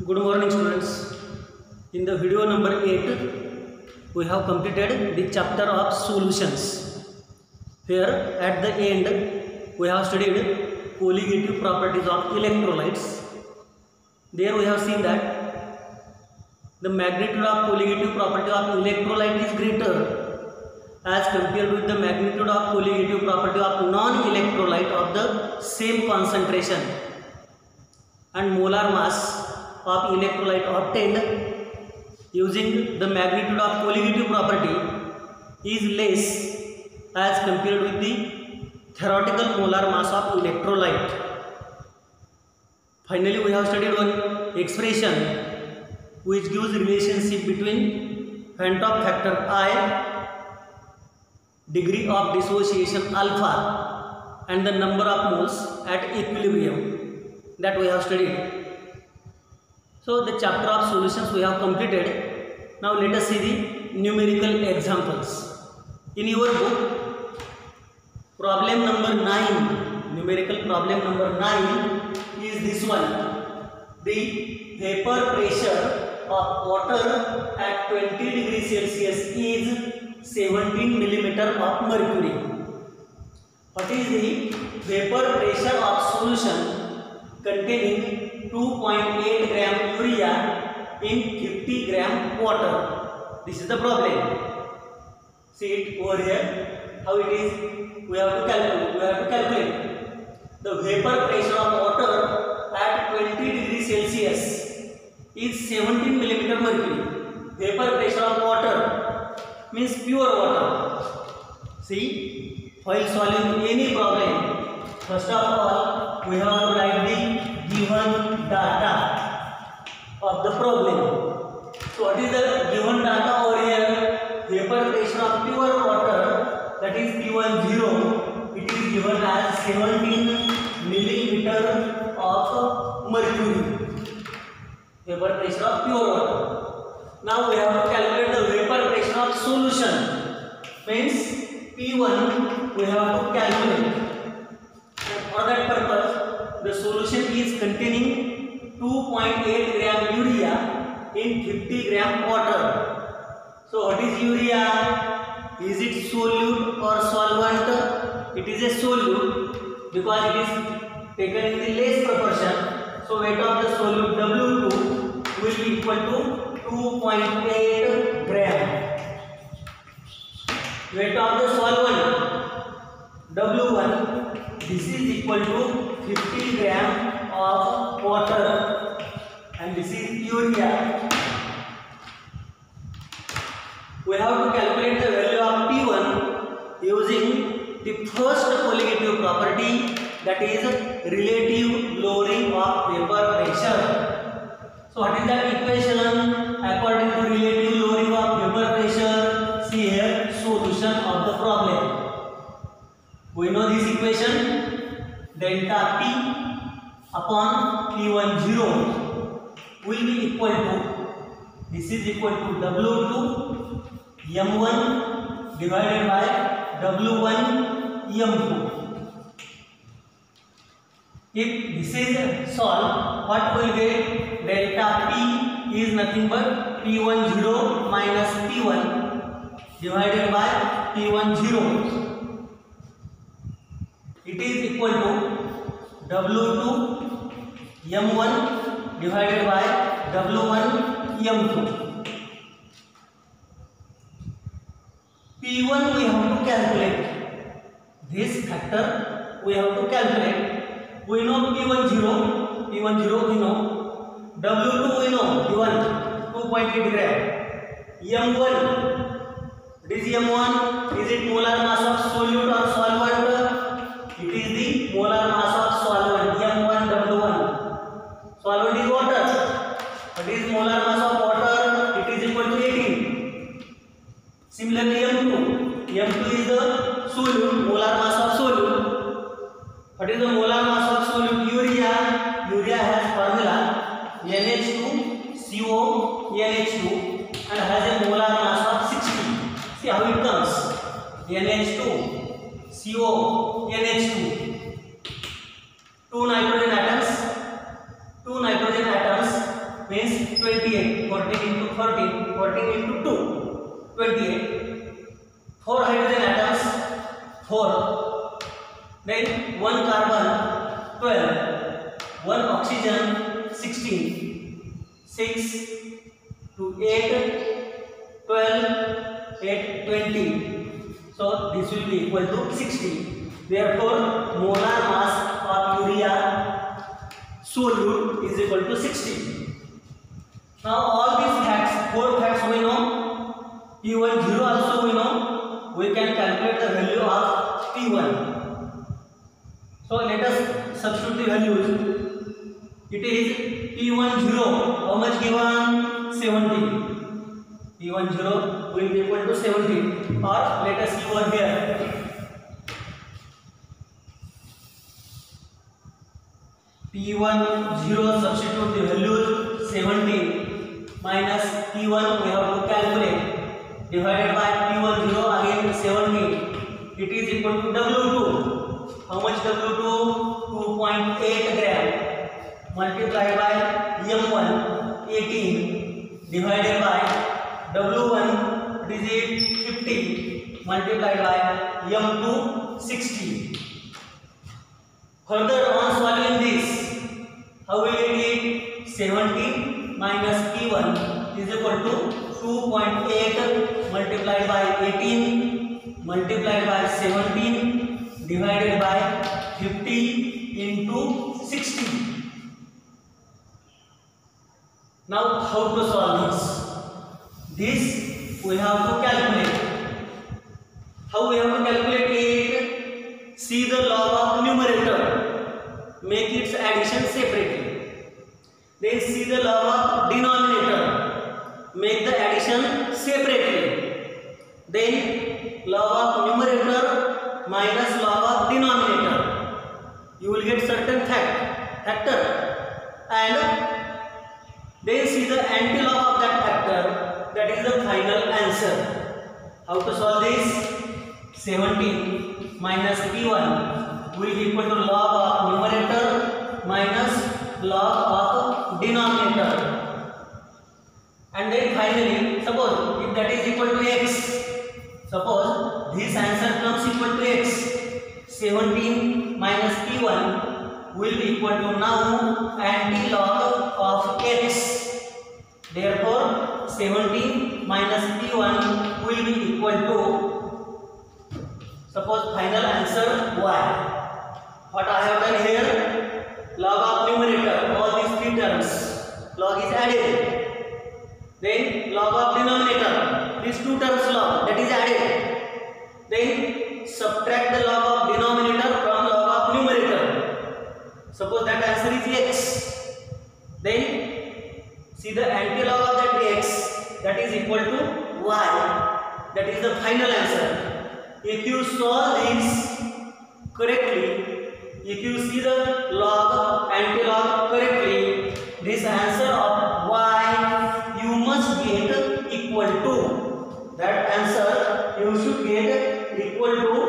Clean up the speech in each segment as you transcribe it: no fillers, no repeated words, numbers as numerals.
Good morning, students. In the video number 8, we have completed the chapter of solutions. Here at the end, we have studied colligative properties of electrolytes. There we have seen that the magnitude of colligative property of electrolyte is greater as compared with the magnitude of colligative property of non-electrolyte of the same concentration, and molar mass of electrolyte obtained using the magnitude of colligative property is less as compared with the theoretical molar mass of electrolyte. Finally, we have studied one expression which gives relationship between Van't-Hoff factor I, degree of dissociation alpha, and the number of moles at equilibrium, that we have studied. So the chapter of solutions we have completed. Now let us see the numerical examples. In your book, problem number 9, numerical problem number 9 is this one. The vapor pressure of water at 20 degrees Celsius is 17 millimeter of mercury. What is the vapor pressure of solution containing 2.8 gram urea in 50 gram water? This is the problem. See it over here. How it is? We have to calculate. The vapor pressure of water at 20 degrees Celsius is 17 millimeter mercury. Vapor pressure of water means pure water. See, while solving any problem, first of all, we have to write the given data of the problem. So what is the given data over here? Vapor pressure of pure water, that is P10, it is given as 17 millimeter of mercury. Vapor pressure of pure water. Now we have to calculate the vapor pressure of solution. Means P1 we have to calculate. And for that purpose, the solution is containing 2.8 gram urea in 50 gram water. So what is urea? Is it solute or solvent? It is a solute because it is taken in the less proportion. So weight of the solute W2 will be equal to 2.8 gram. Weight of the solvent W1, this is equal to 50 gram of water, and this is urea. We have to calculate the value of P1 using the first colligative property, that is relative lowering of vapor pressure. So what is that equation according to relative lowering of vapor pressure? See here, solution of the problem. We know this equation, delta P upon P10 will be equal to, this is equal to W2 M1 divided by W1 M2. If this is solved, what will get? Delta P is nothing but P10 minus P1 divided by P10. It is equal to W2 M1 divided by W1 M2. P1 we have to calculate. This factor we have to calculate. We know P10 we know. W2 we know, given 2.8 gram. M1, what is M1? Is it molar mass of solute or solvent? It is the molar mass of solvent, M1 W1. Solvent is water. What is molar mass of water? It is equal to 18. Similarly, M2 is the solute, molar mass of solute. What is the molar mass of solute? Urea. Urea has formula NH2CO NH2 and has a molar mass of 60. See how it comes. NH2 CO NH2. Two nitrogen atoms where 14 into 2, 28. 4 hydrogen atoms, 4. Then 1 carbon, 12. 1 oxygen, 16. 6 to 8, 12, 8, 20. So this will be equal to 60. Therefore, molar mass of urea solute is equal to 60. Now all these facts, 4 facts we know. P1 0 also we know. We can calculate the value of P1. So let us substitute the values. It is P1 0. How much given? 17. P1 0 will be equal to 17. Or let us see over here. P1 0 substitute the values 17 minus P1 we have to calculate, divided by P1 0 again 17. It is equal to W2. How much W2? 2.8 gram multiplied by M1 18 divided by W1 it is 50 multiplied by M2 60. Further on solving this, how will it be? 17 minus P1 is equal to 2.8 multiplied by 18 multiplied by 17 divided by 50 into 60. Now how to solve this? This we have to calculate. How we have to calculate it? See the log of numerator. Make its addition separately. Then see the log of denominator. Make the addition separately. Then log of numerator minus log of denominator. You will get certain factor. And then see the antilog of that factor. That is the final answer. How to solve this? 17 minus P1 will be equal to log of numerator minus log of denominator. And then finally, suppose if that is equal to x, suppose this answer comes equal to x, 17 minus P1 will be equal to now anti-log of x. Therefore, 17 minus P1 will be equal to, suppose final answer y. What I have done here, log of numerator, all these 3 terms, log is added. Then log of denominator, these 2 terms log, that is added. Then subtract the log of denominator from log of numerator. Suppose that answer is x. Then see the antilog of that x, that is equal to y. That is the final answer. If you solve this correctly, if you see the log, antilog correctly, this answer of y you must get equal to, that answer you should get equal to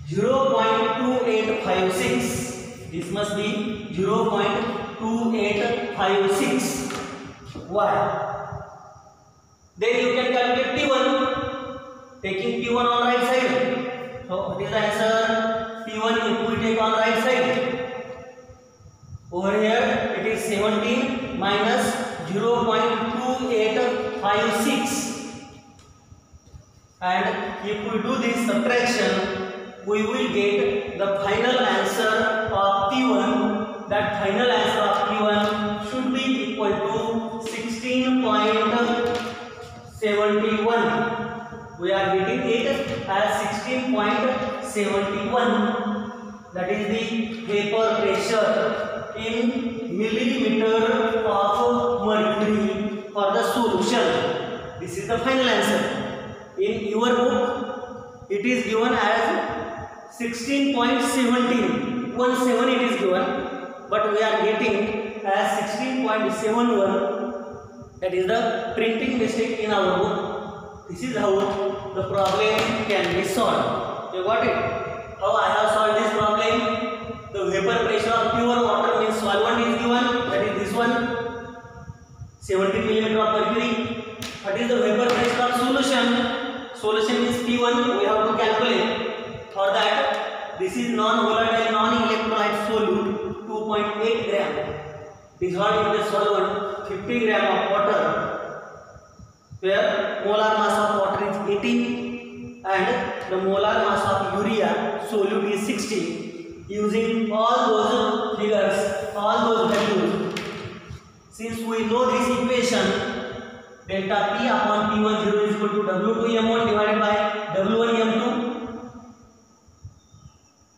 0.2856. This must be 0.2856 y. Then you can calculate P1, taking P1 on right side. So what is the answer? P1 if we take on right side. Over here it is 17 minus 0.2856. And if we do this subtraction, we will get the final answer of P1. That final answer of P1 should be equal to 16.71. We are getting it as 16.71. That is the vapor pressure in millimeter of mercury for the solution. This is the final answer. In your book, it is given as 16.17. 17 it is given, but we are getting as 16.71. That is the printing mistake in our book. This is how the problem can be solved. You got it? How I have solved this problem? The vapor pressure of pure water means solvent is given. That is this one, 17 mm of mercury. solution is P1 we have to calculate. For that, this is non-volatile non-electrolyte solute 2.8 gram dissolved in the solvent 50 gram of water, where molar mass of water is 18 and the molar mass of urea solute is 60. Using all those figures, all those values, since we know this equation, delta P upon P1 0 is equal to W2M1 divided by W1M2.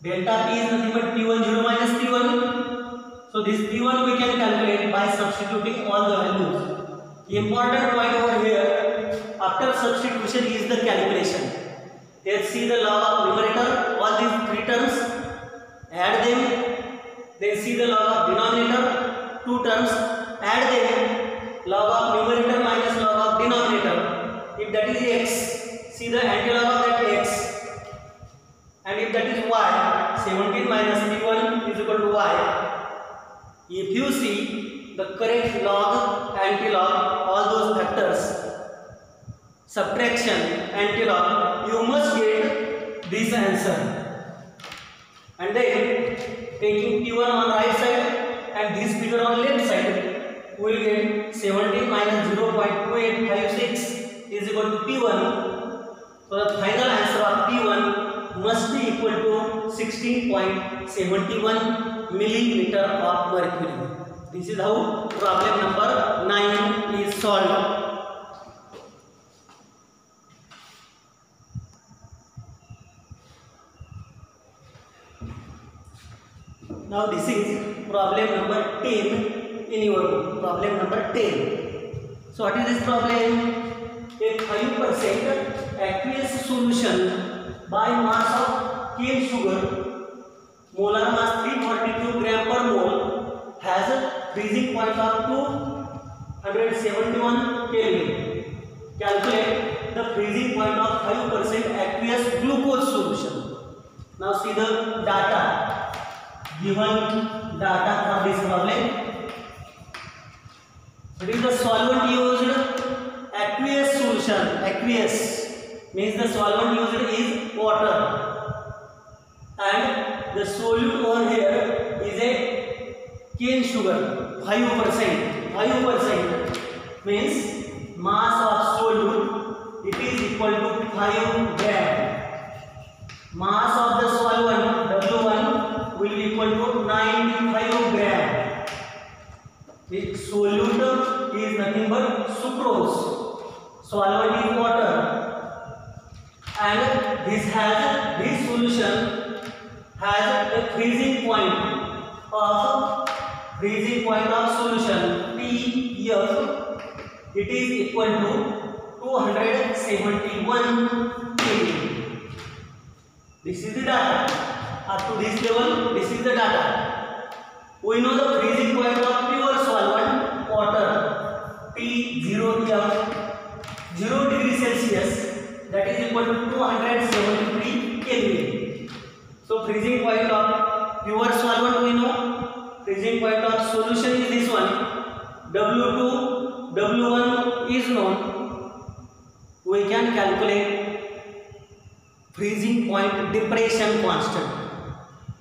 Delta P is nothing but P1 0 minus P1. So this P1 we can calculate by substituting all the values. The important point over here, after substitution is the calculation. Let's see the log of numerator, all these three terms, add them, then see the log of denominator, two terms, add them, log of numerator minus log of denominator. If that is x, see the antilog of that x, and if that is y, 17 minus p1 is equal to y. If you see the correct log, antilog, all those factors, subtraction, antilog, you must get this answer. And then taking P1 on right side and this figure on left side, we will get 17 minus 0.2856 is equal to P1. So the final answer of P1 must be equal to 16.71 milliliter of mercury. This is how problem number 9 is solved. Now this is problem number 10 in your book. Problem number 10. So what is this problem? A 5% aqueous solution by mass of cane sugar, molar mass 342 gram per mole, has a freezing point of 271 Kelvin. Calculate the freezing point of 5% aqueous glucose solution. Now see the data. Given data for this problem. What is the solvent used? Aqueous solution. Aqueous means the solvent used is water, and the solute over here is a cane sugar, 5%. 5% means mass of solute, it is equal to 5 gram. Mass of the solvent W1 will be equal to 95 gram. The solute is nothing but sucrose. Solvent is water, and this solution has a freezing point of solution TF. It is equal to 271 Kelvin. This is the data. Up to this level, this is the data. We know the freezing point of pure solvent water T0F, 0 degree Celsius, that is equal to 273 Kelvin. So freezing point of pure solvent we know. Freezing point of solution is this one. W2, W1 is known. We can calculate freezing point depression constant.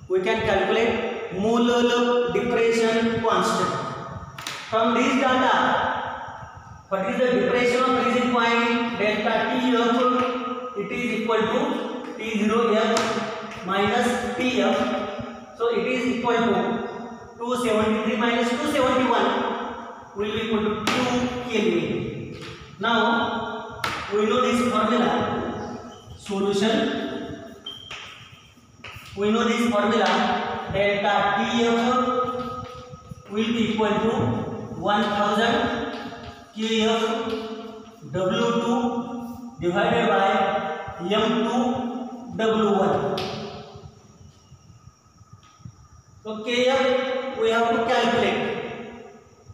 We can calculate molar depression constant. From this data, what is the depression of freezing point? Delta TF, it is equal to T0F minus TF. So it is equal to 273 minus 271 will be equal to 2 Kelvin. Now we know this formula. Solution. We know this formula. Delta TF will be equal to 1000 Kf W2 divided by M2 W1. So Kf we have to calculate.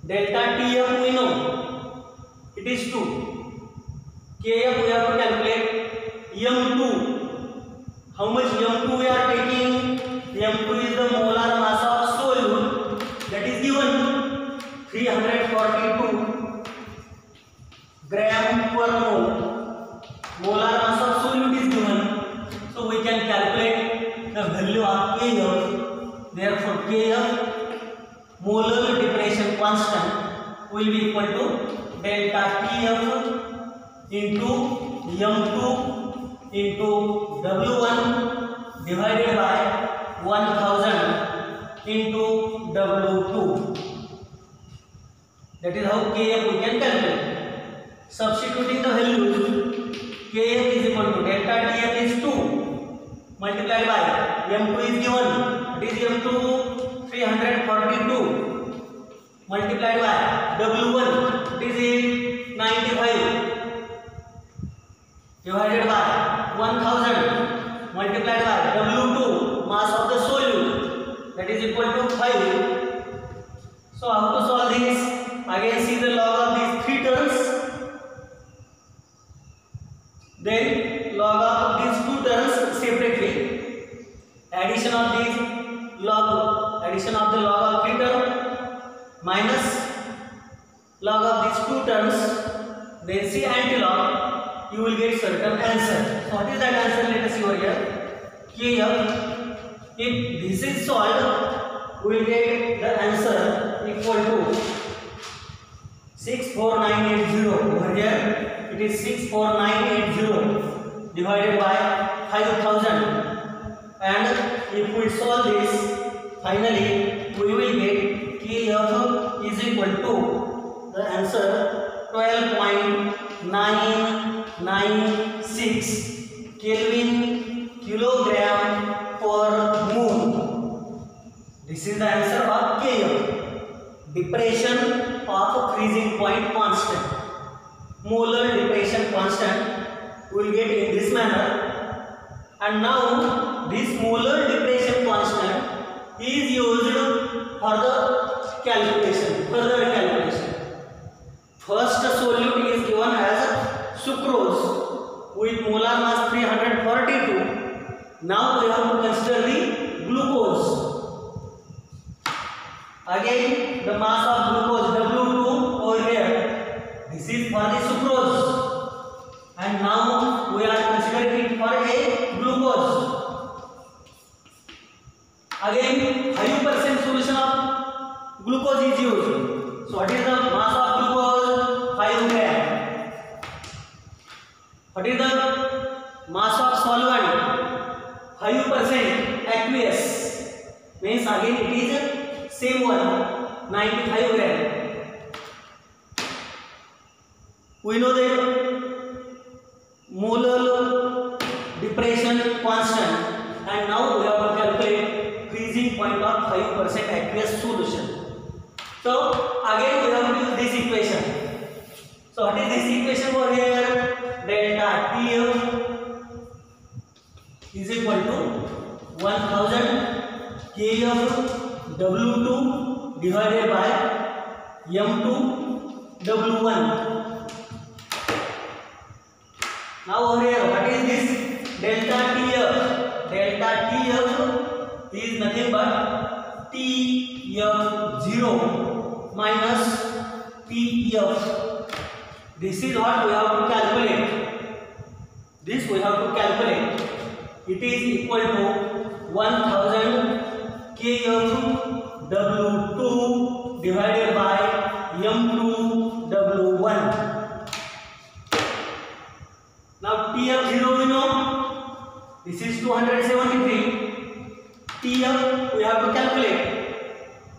Delta Tf we know it is 2. Kf we have to calculate. M2. How much M2 we are taking? M2 is the molar mass of solute, that is given 342 gram per mole. Kf, therefore Kf molar depression constant will be equal to delta Tf into m2 into W1 divided by 1000 into W2. That is how Kf we can calculate. Substituting the values, Kf is equal to delta Tf is 2 multiplied by m2 is given, it is m2 342 multiplied by W1, it is 95 divided by 1000 multiplied by W2, mass of the solute, that is equal to 5. So how to solve this? Again see the log of these three terms, then log of these two terms separately, addition of the log of three term minus log of these two terms, then see antilog, you will get certain answer. So what is that answer? Let us see over here. Kf, if this is solved, we will get the answer equal to 64980. Over here it is 64980 divided by 5000, and if we solve this, finally we will get Kf is equal to the answer 12.996 Kelvin kilogram per mole. This is the answer of Kf, depression of freezing point constant. Molar depression constant we will get in this manner, and now this molar depression constant is used for the calculation, further calculation. First solute is given as sucrose with molar mass 342. Now we have to consider the glucose. Again the mass of glucose W2 over here. This is for the sucrose, and now we are considering it for a glucose. Again 5% solution of glucose is used. So what is the mass of glucose? 5 gram. What is the mass of solvent? 5% aqueous. Means again it is same one, 95 gram. We know that molar depression constant, and now we have to calculate freezing point of 5% aqueous solution. So again we have to use this equation. So what is this equation over here? Delta Tf is equal to 1000 Kf W2 divided by M2 W1. Now over here, what is this? Delta Tf. Delta Tf is nothing but Tf0 minus Tf. This is what we have to calculate. This we have to calculate. It is equal to 1000 Kf W2 divided by M2 W1. Now Tf0 we know, this is 273. Tf we have to calculate.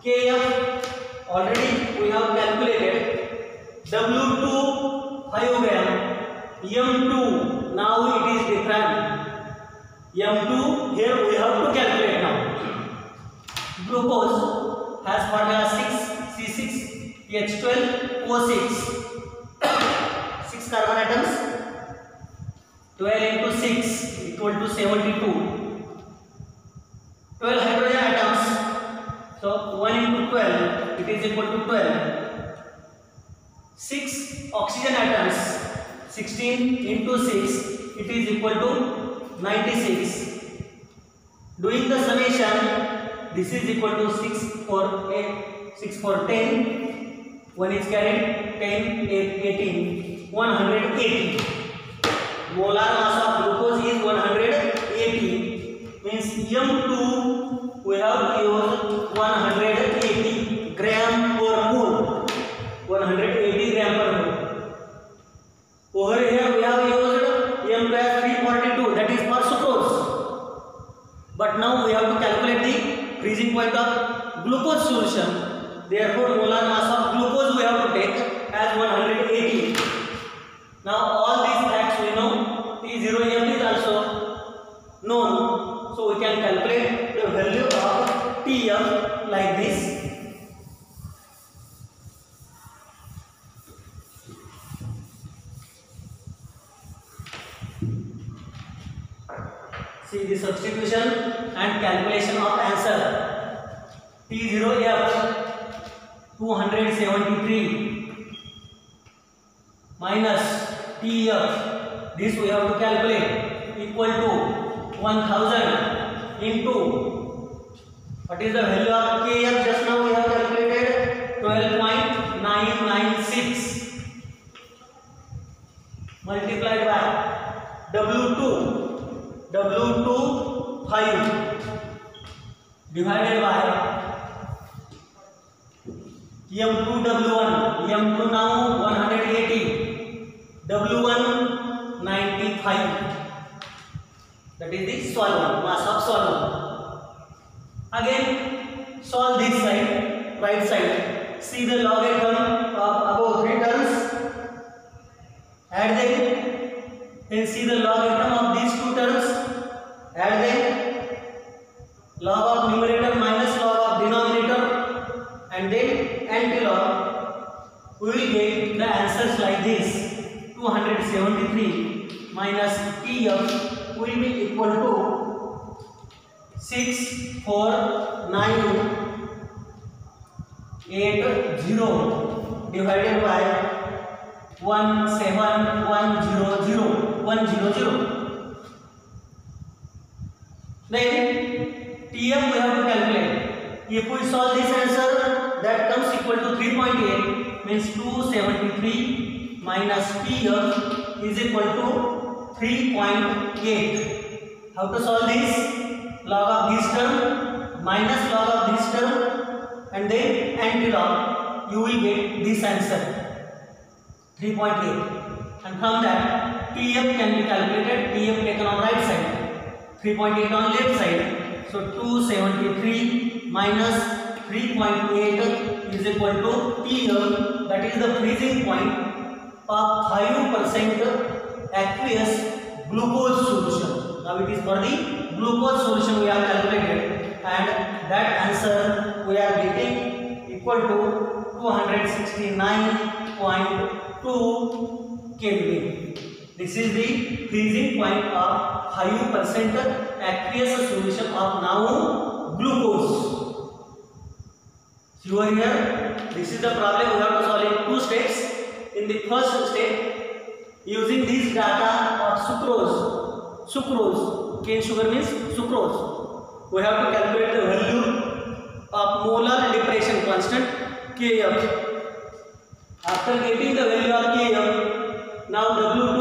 Kf already we have calculated. W2 5 gram. M2 now it is different. M2 here we have to calculate now. Glucose has formula 6C6H12O6. 6 carbon atoms. 12 into 6 equal to 72. 12 hydrogen atoms. So 1 into 12 it is equal to 12. 6 oxygen atoms. 16 into 6 it is equal to 96. Doing the summation, this is equal to 6 for 10. 1 is carried, 10, 18, 180. Molar mass of glucose is 180. Means M2 we have used 180 gram per mole. 180 gram per mole. Over here we have used M-342, that is for sucrose. But now we have to calculate the freezing point of glucose solution. Therefore, molar mass of glucose we have to take as 180. Now all these facts we know. T0M is also known, so we can calculate the value of Tm like this. See the substitution and calculation of answer. T0F 273 minus Tf, this we have to calculate, equal to 1000 into, what is the value of Kf? Just now we have calculated 12.996 multiplied by W2 5 divided by M2 W1, M2 now 180, W1 95, that is the solvent, mass of solvent. Again solve this side, right side, see the logarithm of above 3 terms, add them, then see the logarithm of these 2 terms, add them, log of numerator minus log of denominator, and then antilog. We will get the answers like this. 273 minus Tf will be equal to 64980 divided by 17100. Then Tm we have to calculate. If we solve this answer, that comes equal to 3.8, means 273 minus Tf is equal to 3.8. How to solve this? Log of this term minus log of this term and then antilog. You will get this answer 3.8. And from that Tf can be calculated. Tf taken on right side, 3.8 on left side. So 273 minus 3.8 is equal to Tf, that is the freezing point of 5% aqueous glucose solution. Now it is for the glucose solution we have calculated, and that answer we are getting equal to 269.2 Kelvin. This is the freezing point of 5% aqueous solution of now glucose. You are here. This is the problem we have to solve in 2 steps. In the first step, using this data of sucrose, cane sugar means sucrose, we have to calculate the value of molar depression constant Kf. After getting the value of Kf, now W2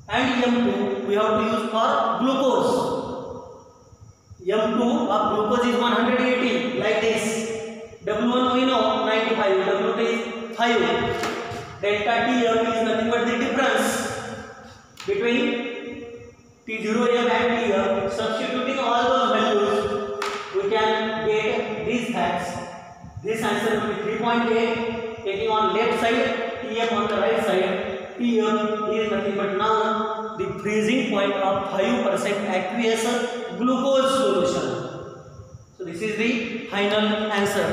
and M2 we have to use for glucose. M2 of glucose is 180 like this. W1 we know 95, W2 is 5. Delta Tf is nothing but the difference between T0M and Tf. Substituting all those values, we can get these facts. This answer will be 3.8. Taking on left side, Tf on the right side. Tf is nothing but now the freezing point of 5% aqueous glucose solution. So this is the final answer.